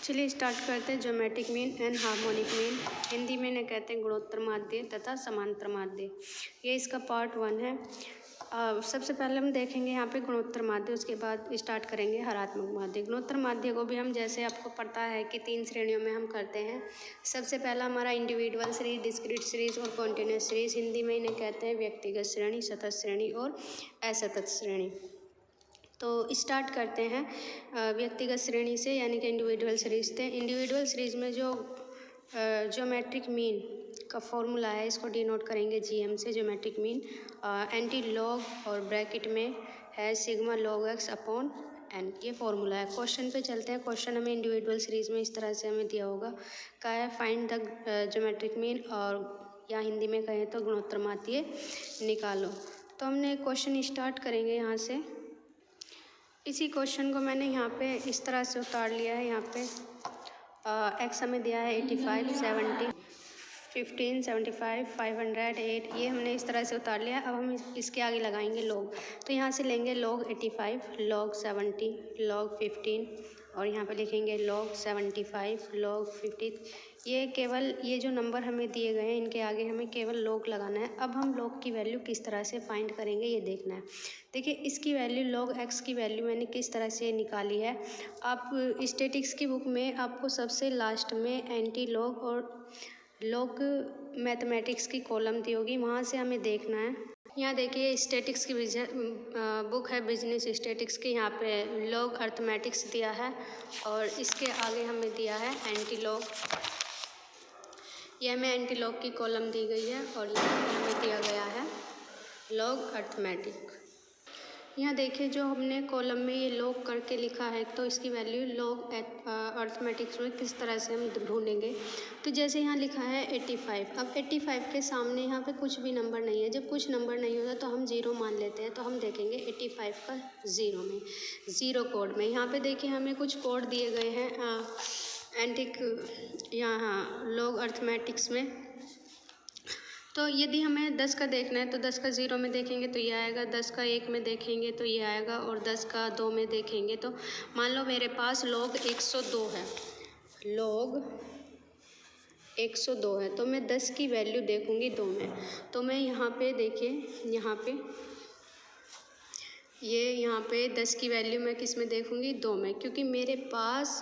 चलिए स्टार्ट करते हैं। Geometric mean and harmonic mean, Hindi में इन्हें कहते हैं गुणोत्तर माध्य तथा समांतर माध्य। ये इसका पार्ट 1 है। सबसे पहले हम देखेंगे यहाँ पे गुणोत्तर माध्य, उसके बाद स्टार्ट करेंगे हरात्मक माध्य। गुणोत्तर माध्य को भी हम, जैसे आपको पता है कि 3 श्रेणियों में हम करते हैं। सबसे पहला हमारा इंडिविजुअल सीरीज, डिस्क्रीट सीरीज और कॉन्टिन्यूस सीरीज। हिंदी में इन्हें कहते हैं व्यक्तिगत श्रेणी, सतत श्रेणी और असतत श्रेणी। तो स्टार्ट करते हैं व्यक्तिगत श्रेणी से, यानी कि इंडिविजुअल सीरीज थे। इंडिविजुअल सीरीज में जो ज्योमेट्रिक मीन का फॉर्मूला है, इसको डिनोट करेंगे जीएम से। ज्योमेट्रिक मीन एंटी लॉग और ब्रैकेट में है sigma log x upon n, ये फॉर्मूला है। क्वेश्चन पे चलते हैं। क्वेश्चन हमें इंडिविजुअल सीरीज में इस तरह से हमें दिया होगा, क्या है, फाइंड द ज्योमेट्रिक मीन, और या हिंदी में कहें तो गुणोत्तर माध्य निकालो। तो हमने क्वेश्चन स्टार्ट करेंगे यहाँ से। इसी क्वेश्चन को मैंने यहाँ पे इस तरह से उतार लिया है। यहाँ पे एक्स हमें दिया है 85, 70, 15, 75, 500, 8, ये हमने इस तरह से उतार लिया है। अब हम इसके आगे लगाएंगे लॉग। तो यहाँ से लेंगे लॉग 85, लॉग 70, लॉग 15, और यहाँ पे लिखेंगे लॉग 75, लॉग 50। ये केवल ये जो नंबर हमें दिए गए हैं, इनके आगे हमें केवल लॉग लगाना है। अब हम लॉग की वैल्यू किस तरह से फाइंड करेंगे, ये देखना है। देखिए, इसकी वैल्यू लॉग एक्स की वैल्यू मैंने किस तरह से निकाली है। आप स्टैटिक्स की बुक में आपको सबसे लास्ट में एंटी लॉग और लॉग मैथमेटिक्स की कॉलम दी होगी, वहाँ से हमें देखना है। यहाँ देखिए स्टैटिक्स की बुक है, बिजनेस स्टैटिक्स की। यहाँ पे लॉग अर्थमेटिक्स दिया है और इसके आगे हमें दिया है एंटी लॉग। यह हमें एंटी लॉग की कॉलम दी गई है और यहाँ हमें दिया गया है लॉग अर्थमेटिक। यहाँ देखिए, जो हमने कॉलम में ये लॉग करके लिखा है, तो इसकी वैल्यू लॉग अर्थमेटिक्स में किस तरह से हम ढूंढेंगे। तो जैसे यहाँ लिखा है 85, अब 85 के सामने यहाँ पे कुछ भी नंबर नहीं है। जब कुछ नंबर नहीं होता तो हम ज़ीरो मान लेते हैं। तो हम देखेंगे 85 का ज़ीरो में, ज़ीरो कोड में। यहाँ पे देखिए हमें कुछ कोड दिए गए हैं यहाँ लॉग अर्थमेटिक्स में। तो यदि हमें 10 का देखना है तो 10 का ज़ीरो में देखेंगे तो ये आएगा, 10 का 1 में देखेंगे तो ये आएगा, और 10 का 2 में देखेंगे तो मान लो मेरे पास लॉग 102 है, लॉग 102 है। तो मैं 10 की वैल्यू देखूंगी 2 में। तो मैं यहाँ पे देखिए, यहाँ पे 10 की वैल्यू मैं किस में देखूंगी, 2 में, क्योंकि मेरे पास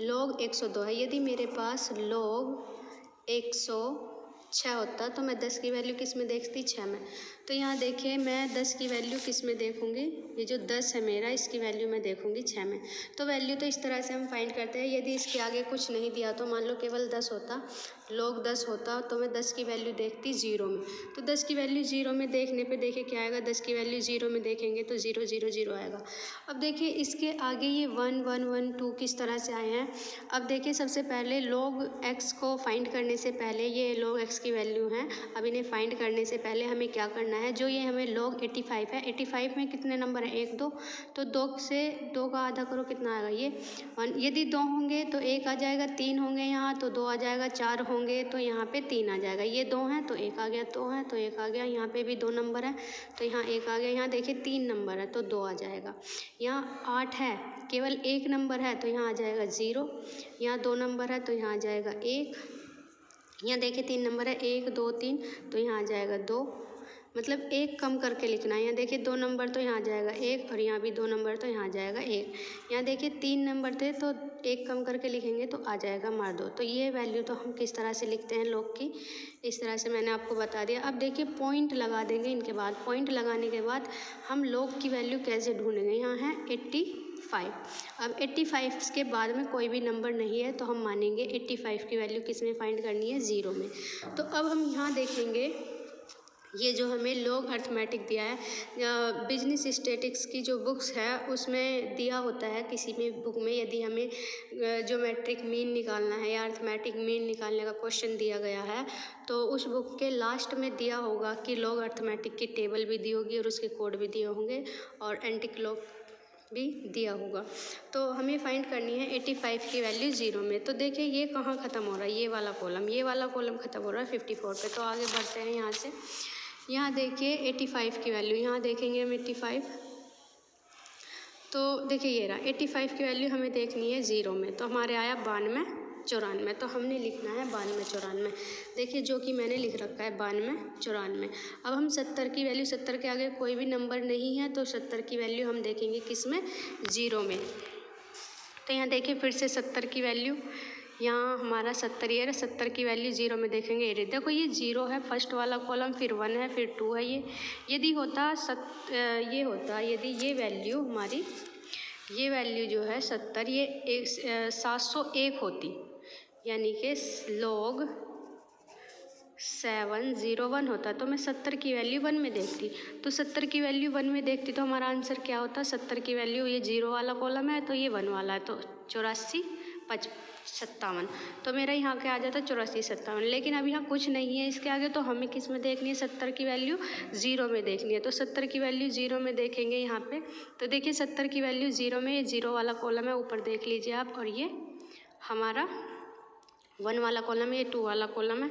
लॉग 102 है। यदि मेरे पास लॉग 106 होता तो मैं 10 की वैल्यू किस में देखती, 6 में। तो यहाँ देखिए मैं 10 की वैल्यू किस में देखूंगी, ये जो 10 है मेरा, इसकी वैल्यू मैं देखूंगी 6 में। तो वैल्यू तो इस तरह से हम फाइंड करते हैं। यदि इसके आगे कुछ नहीं दिया तो मान लो केवल 10 होता, लॉग 10 होता, तो मैं 10 की वैल्यू देखती 0 में। तो 10 की वैल्यू 0 में देखने पे देखिए क्या आएगा, 10 की वैल्यू 0 में देखेंगे तो 0 0 0 आएगा। अब देखिए इसके आगे ये 1 1 1 2 किस तरह से आए हैं। अब देखिए सबसे पहले लॉग एक्स को फाइंड करने से पहले, ये लॉग एक्स की वैल्यू है, अब इन्हें फाइंड करने से पहले हमें क्या करना है, जो ये हमें लॉग 85 है, 85 में कितने नंबर है, 1 2, तो 2 से 2 का आधा करो, कितना आएगा, ये 1। यदि 2 होंगे तो 1 आ जाएगा, 3 होंगे यहाँ तो 2 आ जाएगा, 4 होंगे तो यहाँ पे 3 आ जाएगा। ये 2 हैं तो 1 आ गया, 2 है तो 1 आ गया, यहाँ पे भी 2 नंबर है तो यहाँ 1 आ गया। यहाँ देखिए 3 नंबर है तो 2 आ जाएगा। यहाँ 8 है, केवल 1 नंबर है तो यहाँ आ जाएगा 0। यहाँ 2 नंबर है तो यहाँ आ जाएगा 1। यहाँ देखिए 3 नंबर है, 1 2 3, तो यहाँ आ जाएगा 2। मतलब 1 कम करके लिखना है। यहाँ देखिए 2 नंबर तो यहाँ आ जाएगा 1, और यहाँ भी 2 नंबर तो यहाँ आ जाएगा 1। यहाँ देखिए 3 नंबर थे तो 1 कम करके लिखेंगे तो आ जाएगा मार 2। तो ये वैल्यू तो हम किस तरह से लिखते हैं लॉग की, इस तरह से मैंने आपको बता दिया। अब देखिए पॉइंट लगा देंगे इनके बाद। पॉइंट लगाने के बाद हम लॉग की वैल्यू कैसे ढूंढेंगे। यहाँ है 85। अब 85 के बाद में कोई भी नंबर नहीं है तो हम मानेंगे 85 की वैल्यू किस में फाइंड करनी है, 0 में। तो अब हम यहाँ देखेंगे, ये जो हमें लॉग अर्थमेटिक दिया है, बिजनेस स्टैटिक्स की जो बुक्स है उसमें दिया होता है, किसी में बुक में यदि हमें ज्योमेट्रिक मीन निकालना है या अर्थमेटिक मीन निकालने का क्वेश्चन दिया गया है, तो उस बुक के लास्ट में दिया होगा कि लॉग अर्थमेटिक की टेबल भी दी होगी और उसके कोड भी दिए होंगे और एंटी लॉग भी दिया होगा। तो हमें फाइंड करनी है 85 की वैल्यू 0 में। तो देखिए ये कहाँ ख़त्म हो रहा है, ये वाला कॉलम ख़त्म हो रहा है 54 पे। तो आगे बढ़ते हैं यहाँ से। यहाँ देखिए 85 की वैल्यू, यहाँ देखेंगे हम 85, तो देखिए ये रहा 85 की वैल्यू हमें देखनी है ज़ीरो में, तो हमारे आया 92 94, तो हमने लिखना है 92 94। देखिए जो कि मैंने लिख रखा है 92 94। अब हम 70 की वैल्यू, 70 के आगे कोई भी नंबर नहीं है तो 70 की वैल्यू हम देखेंगे किस में, ज़ीरो में। तो यहाँ देखिए फिर से 70 की वैल्यू, यहाँ हमारा 70 ये 70 की वैल्यू ज़ीरो में देखेंगे। ये देखो ये ज़ीरो है फर्स्ट वाला कॉलम, फिर 1 है, फिर 2 है। ये यदि होता ये होता यदि ये वैल्यू हमारी, ये वैल्यू जो है 70 ये 701 होती, यानी कि log 701 होता, तो मैं 70 की वैल्यू 1 में देखती। तो 70 की वैल्यू 1 में देखती तो हमारा आंसर क्या होता, 70 की वैल्यू, ये ज़ीरो वाला कॉलम है तो ये 1 वाला है, तो 84 57, तो मेरा यहाँ क्या आ जाता 84 57। लेकिन अब यहाँ कुछ नहीं है इसके आगे, तो हमें किस में देखनी है, 70 की वैल्यू ज़ीरो में देखनी है। तो 70 की वैल्यू ज़ीरो में देखेंगे यहाँ पे, तो देखिए 70 की वैल्यू ज़ीरो में, ये ज़ीरो वाला कॉलम है, ऊपर देख लीजिए आप, और ये हमारा 1 वाला कॉलम है, ये 2 वाला कॉलम है।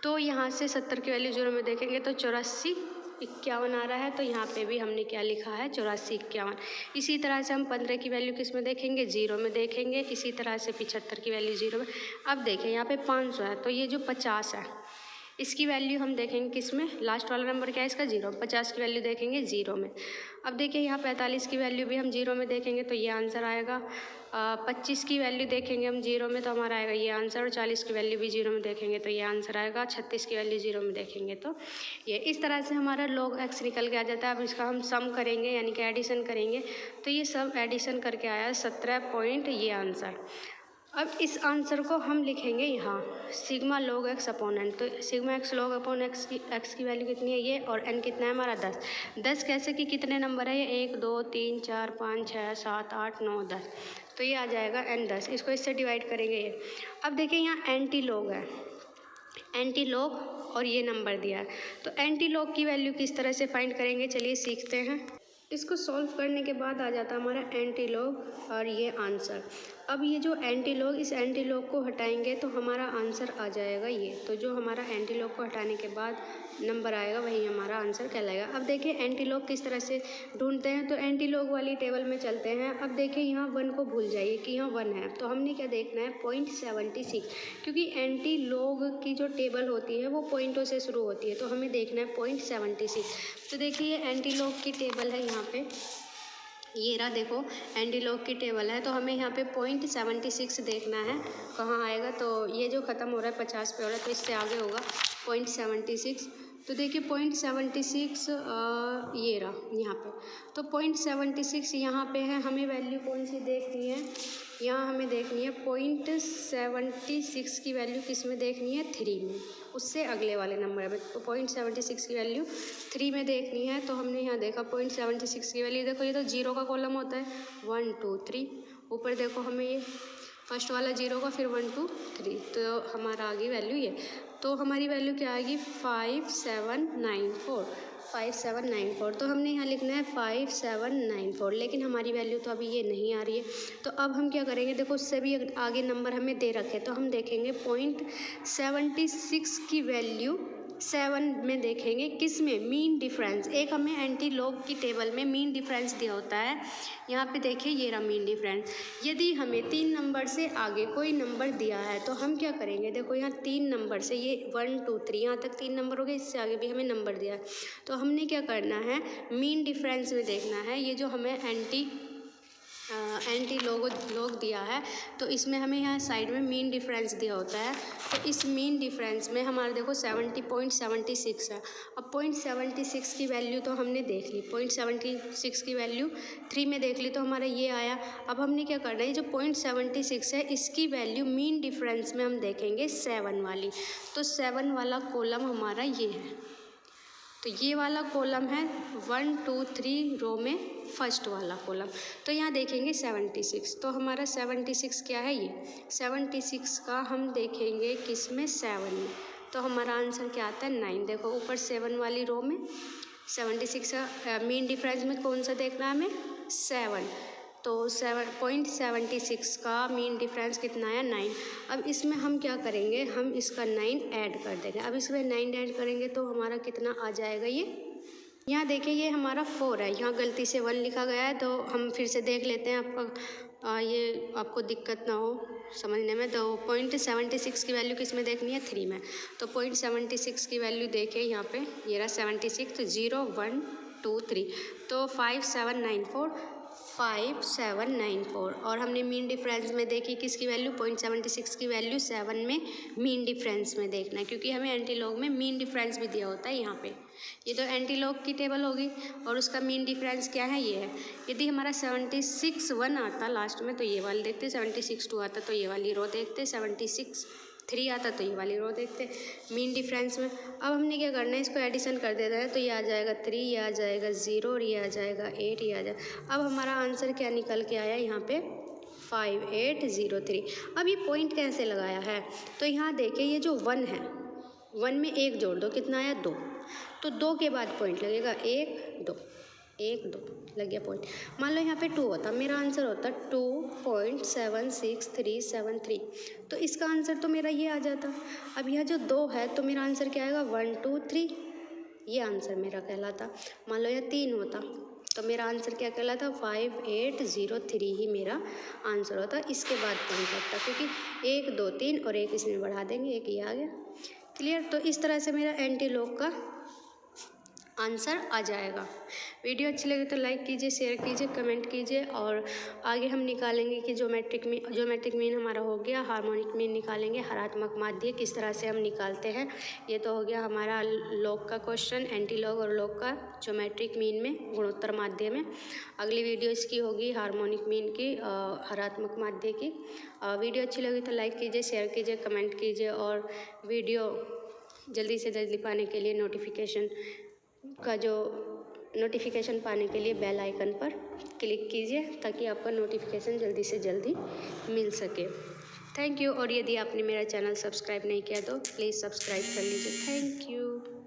तो यहाँ से 70 की वैल्यू ज़ीरो में देखेंगे तो 84 51 आ रहा है, तो यहाँ पे भी हमने क्या लिखा है 84 51। इसी तरह से हम 15 की वैल्यू किस में देखेंगे, ज़ीरो में देखेंगे। इसी तरह से 75 की वैल्यू ज़ीरो में। अब देखें यहाँ पे 500 है, तो ये जो 50 है इसकी वैल्यू हम देखेंगे किस में, लास्ट वाला नंबर क्या है इसका, ज़ीरो। 50 की वैल्यू देखेंगे ज़ीरो में। अब देखिए यहाँ 45 की वैल्यू भी हम ज़ीरो में देखेंगे तो ये आंसर आएगा। 25 की वैल्यू देखेंगे हम ज़ीरो में तो हमारा आएगा ये आंसर, और 40 की वैल्यू भी ज़ीरो में देखेंगे तो ये आंसर आएगा। 36 की वैल्यू ज़ीरो में देखेंगे तो ये, इस तरह से हमारा log x निकल के आ जाता है। अब इसका हम सम करेंगे यानी कि एडिशन करेंगे, तो ये सब एडिशन करके आया 17 पॉइंट ये आंसर। अब इस आंसर को हम लिखेंगे यहाँ sigma log x upon n. तो sigma x log upon x की वैल्यू कितनी है ये, और n कितना है हमारा 10। 10 कैसे कि कितने नंबर है ये, 1 2 3 4 5 6 7 8 9 10, तो ये आ जाएगा n 10। इसको इससे डिवाइड करेंगे ये। अब देखिए यहाँ एंटी लॉग है, एंटी लॉग और ये नंबर दिया है, तो एंटी लॉग की वैल्यू किस तरह से फाइंड करेंगे, चलिए सीखते हैं। इसको सॉल्व करने के बाद आ जाता है हमारा एंटी लॉग और ये आंसर। अब ये जो एंटी लॉग, इस एंटी लॉग को हटाएंगे तो हमारा आंसर आ जाएगा ये। तो जो हमारा एंटी लॉग को हटाने के बाद नंबर आएगा वही हमारा आंसर कहलाएगा। अब देखिए एंटी लॉग किस तरह से ढूंढते हैं, तो एंटी लॉग वाली टेबल में चलते हैं। अब देखिए यहाँ 1 को भूल जाइए कि यहाँ 1 है, तो हमने क्या देखना है 0.76, क्योंकि एंटी लॉग की जो टेबल होती है वो पॉइंटों से शुरू होती है, तो हमें देखना है 0.76। तो देखिए ये एंटी लॉग की टेबल है यहाँ पे, ये रहा देखो एंटी लॉग की टेबल है, तो हमें यहाँ पे 0.76 देखना है कहाँ आएगा। तो ये जो ख़त्म हो रहा है 50 पे हो रहा है, तो इससे आगे होगा 0.76। तो देखिए 0.76 ये रहा यहाँ पे, तो 0.76 यहाँ पे है। हमें वैल्यू कौन सी देखनी है, यहाँ हमें देखनी है 0.76 की वैल्यू किस में देखनी है, 3 में, उससे अगले वाले नंबर में। तो 0.76 की वैल्यू 3 में देखनी है, तो हमने यहाँ देखा 0.76 की वैल्यू, देखो ये तो जीरो का कॉलम होता है, 1 2 3, ऊपर देखो हमें ये फर्स्ट वाला जीरो का, फिर 1 2 3, तो हमारा आ गई वैल्यू ये। तो हमारी वैल्यू क्या आएगी 5794, 5794। तो हमने यहाँ लिखना है 5794, लेकिन हमारी वैल्यू तो अभी ये नहीं आ रही है। तो अब हम क्या करेंगे, देखो उससे भी आगे नंबर हमें दे रखे, तो हम देखेंगे 0.76 की वैल्यू 7 में देखेंगे किस में, मीन डिफरेंस। एक हमें एंटी लॉग की टेबल में मीन डिफरेंस दिया होता है, यहाँ पे देखिए ये रहा मीन डिफरेंस। यदि हमें 3 नंबर से आगे कोई नंबर दिया है तो हम क्या करेंगे, देखो यहाँ 3 नंबर से, ये 1 2 3 यहाँ तक 3 नंबर हो गए, इससे आगे भी हमें नंबर दिया है, तो हमने क्या करना है मीन डिफरेंस में देखना है। ये जो हमें एंटी लॉग दिया है, तो इसमें हमें यहाँ साइड में मीन डिफरेंस दिया होता है, तो इस मीन डिफरेंस में हमारा देखो 70.76 है। अब 0.76 की वैल्यू तो हमने देख ली, 0.76 की वैल्यू 3 में देख ली, तो हमारा ये आया। अब हमने क्या करना है, जो 0.76 है इसकी वैल्यू मीन डिफरेंस में हम देखेंगे 7 वाली, तो 7 वाला कॉलम हमारा ये है। तो ये वाला कॉलम है 1 2 3 रो में फर्स्ट वाला कॉलम, तो यहाँ देखेंगे 76, तो हमारा 76 क्या है, ये 76 का हम देखेंगे किस में, 7 में, तो हमारा आंसर क्या आता है 9। देखो ऊपर 7 वाली रो में 76 का मीन डिफरेंस में कौन सा देखना है हमें, 7, तो 7.76 का मीन डिफरेंस कितना है 9। अब इसमें हम क्या करेंगे, हम इसका 9 ऐड कर देंगे। अब इसमें 9 ऐड करेंगे तो हमारा कितना आ जाएगा, ये यहाँ देखिए ये हमारा 4 है, यहाँ गलती से 1 लिखा गया है, तो हम फिर से देख लेते हैं, ये आपको दिक्कत ना हो समझने में। तो 0.76 की वैल्यू किस में देखनी है, 3 में। तो 0.76 की वैल्यू देखिए यहाँ पे, ये रहा 76, तो 0 1 2 3, तो 5794 और हमने मीन डिफरेंस में देखी किसकी वैल्यू, 0.76 की वैल्यू 7 में मीन डिफरेंस में देखना है, क्योंकि हमें एंटीलॉग में मीन डिफरेंस भी दिया होता है यहाँ पे। ये तो एंटीलॉग की टेबल होगी और उसका मीन डिफरेंस क्या है, ये है। यदि हमारा 76 1 आता लास्ट में तो ये वाली देखते, 76 2 आता तो ये वाली रो देखते, 76 3 आता तो ये वाली रो देखते मीन डिफरेंस में। अब हमने क्या करना है, इसको एडिशन कर देना है, तो ये आ जाएगा 3, ये आ जाएगा 0 और ये आ जाएगा 8, ये आ जाएगा। अब हमारा आंसर क्या निकल के आया यहाँ पे, 5803। अब ये पॉइंट कैसे लगाया है, तो यहाँ देखिए ये जो 1 है, 1 में 1 जोड़ दो, कितना आया 2, तो 2 के बाद पॉइंट लगेगा, 1 2 1 2 लग गया पॉइंट। मान लो यहाँ पे 2 होता, मेरा आंसर होता 2.76373, तो इसका आंसर तो मेरा ये आ जाता। अब यह जो 2 है तो मेरा आंसर क्या आएगा, 1 2 3, ये आंसर मेरा कहलाता। मान लो यह 3 होता तो मेरा आंसर क्या कहलाता, 5803 ही मेरा आंसर होता। इसके बाद पॉइंट लगता, क्योंकि 1 2 3 और 1 इसमें बढ़ा देंगे, 1 ये आ गया। क्लियर। तो इस तरह से मेरा एंटीलॉग का आंसर आ जाएगा। वीडियो अच्छी लगे तो लाइक कीजिए, शेयर कीजिए, कमेंट कीजिए। और आगे हम निकालेंगे कि ज्योमेट्रिक मीन हमारा हो गया, हार्मोनिक मीन निकालेंगे, हरात्मक माध्य किस तरह से हम निकालते हैं। ये तो हो गया हमारा लॉग का क्वेश्चन, एंटीलॉग और लॉग का ज्योमेट्रिक मीन में, गुणोत्तर माध्य में। अगली वीडियो इसकी होगी हार्मोनिक मीन की, हरात्मक माध्य की। वीडियो अच्छी लगी तो लाइक कीजिए, शेयर कीजिए, कमेंट कीजिए और वीडियो जल्दी से जल्दी पाने के लिए नोटिफिकेशन पाने के लिए बेल आइकन पर क्लिक कीजिए, ताकि आपका नोटिफिकेशन जल्दी से जल्दी मिल सके। Thank you. और यदि आपने मेरा चैनल सब्सक्राइब नहीं किया तो प्लीज़ सब्सक्राइब कर लीजिए। Thank you.